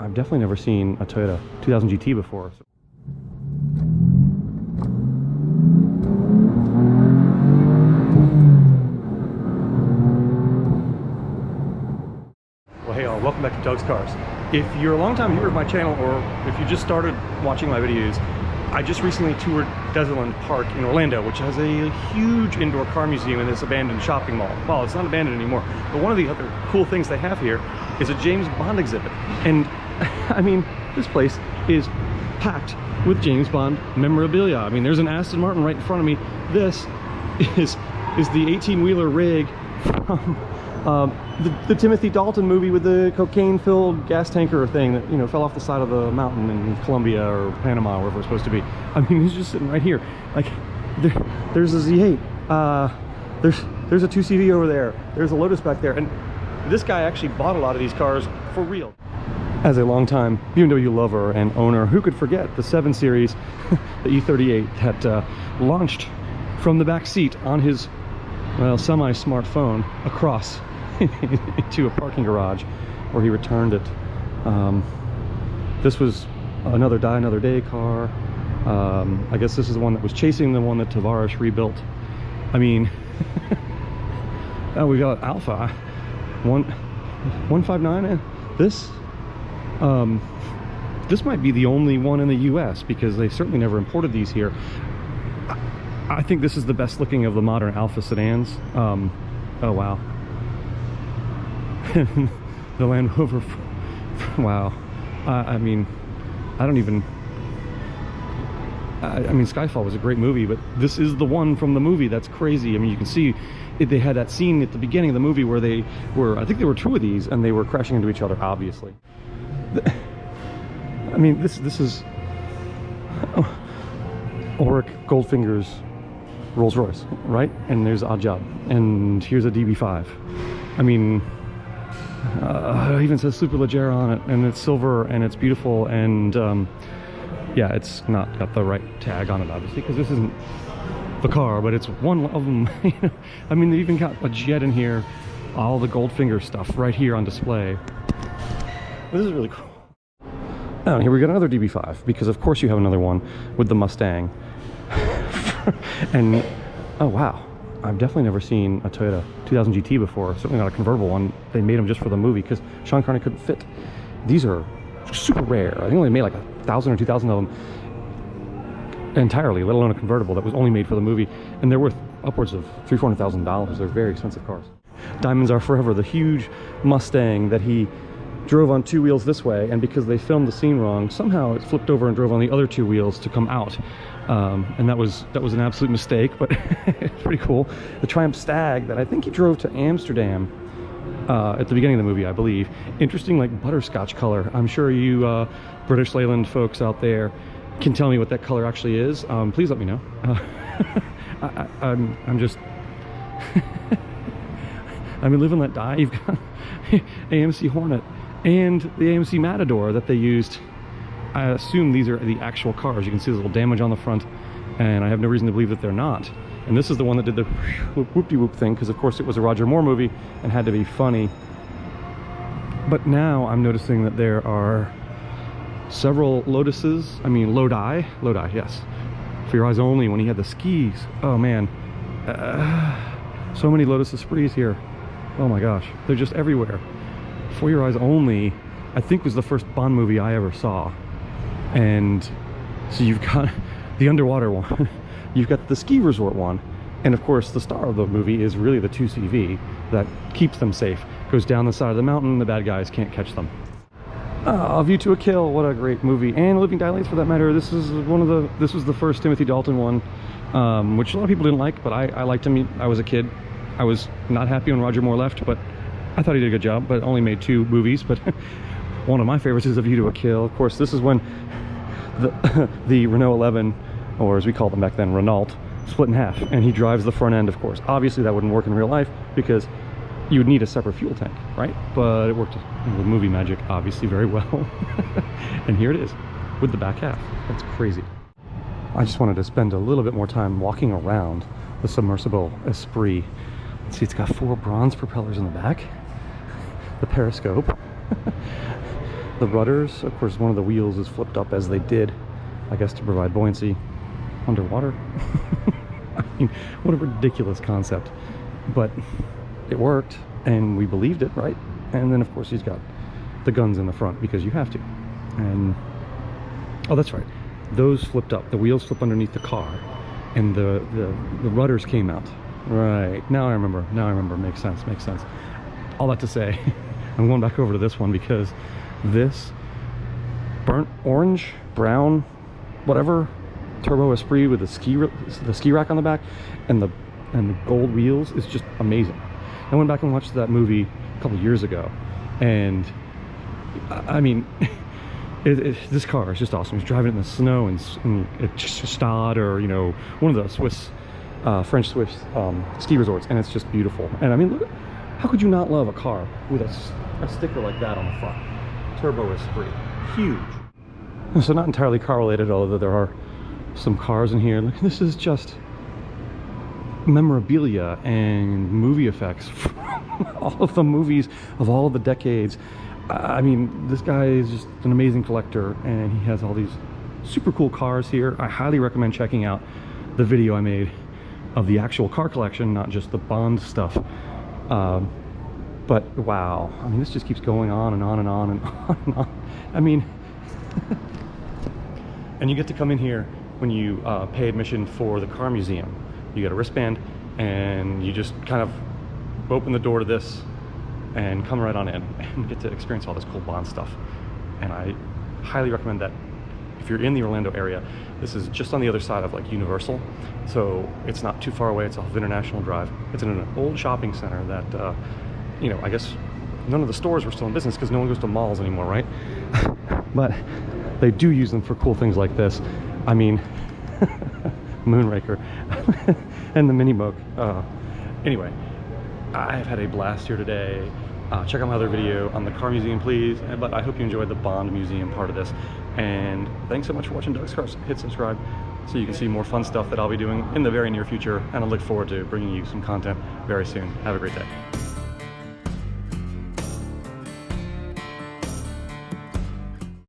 I've definitely never seen a Toyota 2000 GT before. Well, hey all, welcome back to Doug's Cars. If you're a long-time viewer of my channel, or if you just started watching my videos, I just recently toured Desertland Park in Orlando, which has a huge indoor car museum in this abandoned shopping mall. Well, it's not abandoned anymore, but one of the other cool things they have here is a James Bond exhibit. And I mean, this place is packed with James Bond memorabilia. I mean, there's an Aston Martin right in front of me. This is the 18-wheeler rig from the Timothy Dalton movie with the cocaine-filled gas tanker thing that, you know, fell off the side of the mountain in Colombia or Panama, wherever it's supposed to be. I mean, he's just sitting right here. Like, there's a Z8. There's a 2CV over there. There's a Lotus back there. And this guy actually bought a lot of these cars for real. As a longtime BMW lover and owner, who could forget the 7 Series, the E38 that launched from the back seat on his, well, semi-smartphone across into a parking garage where he returned it. This was another Die Another Day car. I guess this is the one that was chasing the one that Tavares rebuilt. I mean, oh, we got Alpha 159. This might be the only one in the US, because they certainly never imported these here. I think this is the best looking of the modern Alpha sedans. Oh wow. The Land Rover, wow. I mean, I don't even, I mean, Skyfall was a great movie, but this is the one from the movie. That's crazy. I mean, you can see they had that scene at the beginning of the movie where they were, I think there were 2 of these, and they were crashing into each other, obviously. I mean, this is Ulrich Goldfinger's Rolls Royce, right? And there's Odd Job, and here's a DB5. I mean, it even says Superleggera on it, and it's silver, and it's beautiful, and yeah, it's not got the right tag on it, obviously, because this isn't the car, but it's one of them. I mean, they even got a jet in here, all the Goldfinger stuff right here on display. This is really cool. Oh, here we got another DB5, because of course you have another one with the Mustang. And oh wow, I've definitely never seen a Toyota 2000 GT before, certainly not a convertible one. They made them just for the movie because Sean Connery couldn't fit. These are super rare. I think they made like 1,000 or 2,000 of them entirely, let alone a convertible that was only made for the movie, and they're worth upwards of $300,000-$400,000. They're very expensive cars. Diamonds are forever. The huge Mustang that he drove on 2 wheels this way, and because they filmed the scene wrong, somehow it flipped over and drove on the other 2 wheels to come out. And that was an absolute mistake, but it's pretty cool. The Triumph Stag that I think he drove to Amsterdam at the beginning of the movie, I believe. Interesting, like butterscotch color. I'm sure you British Leyland folks out there can tell me what that color actually is. Please let me know. I'm just I mean, live and let die. You've got Amc Hornet and the AMC Matador that they used. I assume these are the actual cars. You can see there's a little damage on the front, and I have no reason to believe that they're not. And this is the one that did the whoop-de-whoop thing, because of course it was a Roger Moore movie and had to be funny. But now I'm noticing that there are several Lotuses, I mean Lodi, yes. For Your Eyes Only, when he had the skis. Oh man, so many Lotus Esprits here. Oh my gosh, they're just everywhere. For Your Eyes Only, I think, was the first Bond movie I ever saw. And so you've got the underwater one, you've got the ski resort one, and of course the star of the movie is really the 2CV that keeps them safe. Goes down the side of the mountain, the bad guys can't catch them. A View to a Kill, what a great movie. And Living Daylights, for that matter. This was the first Timothy Dalton one, which a lot of people didn't like, but I liked him. I was a kid. I was not happy when Roger Moore left, but I thought he did a good job, but only made 2 movies. But one of my favorites is A View to a Kill. Of course, this is when the Renault 11, or as we called them back then, Renault, split in half, and he drives the front end, of course. Obviously that wouldn't work in real life because you would need a separate fuel tank, right? But it worked with movie magic, obviously, very well. And here it is with the back half. That's crazy. I just wanted to spend a little bit more time walking around the submersible Esprit. Let's see, it's got 4 bronze propellers in the back, the periscope. The rudders, of course, one of the wheels is flipped up as they did, I guess, to provide buoyancy underwater. I mean, what a ridiculous concept, but it worked and we believed it, right? And then of course he's got the guns in the front because you have to. And oh, that's right, those flipped up, the wheels flip underneath the car and the rudders came out. Right, now I remember. Makes sense. All that to say, I'm going back over to this one because this burnt orange, brown, whatever, Turbo Esprit with the ski rack on the back and the gold wheels is just amazing. I went back and watched that movie a couple years ago, and I mean, this car is just awesome. He's driving it in the snow and it's just Stade, or you know, one of the Swiss, French Swiss ski resorts, and it's just beautiful. And I mean, look, how could you not love a car with a sticker like that on the front? Turbo Esprit, huge. So not entirely car related, although there are some cars in here. Look, this is just memorabilia and movie effects from all of the movies of all of the decades. I mean, this guy is just an amazing collector, and he has all these super cool cars here. I highly recommend checking out the video I made of the actual car collection, not just the Bond stuff. But wow, I mean, this just keeps going on and on and on and on and on. I mean, and you get to come in here when you pay admission for the car museum. You get a wristband and you just kind of open the door to this and come right on in and get to experience all this cool Bond stuff. And I highly recommend that if you're in the Orlando area. This is just on the other side of like Universal, so it's not too far away. It's off of International Drive. It's in an old shopping center that you know, I guess none of the stores were still in business because no one goes to malls anymore, right? But they do use them for cool things like this. I mean, Moonraker and the Mini Moke. Anyway, I have had a blast here today. Check out my other video on the car museum, please. But I hope you enjoyed the Bond museum part of this. And thanks so much for watching Doug's Cars. Hit subscribe so you can see more fun stuff that I'll be doing in the very near future. And I look forward to bringing you some content very soon. Have a great day.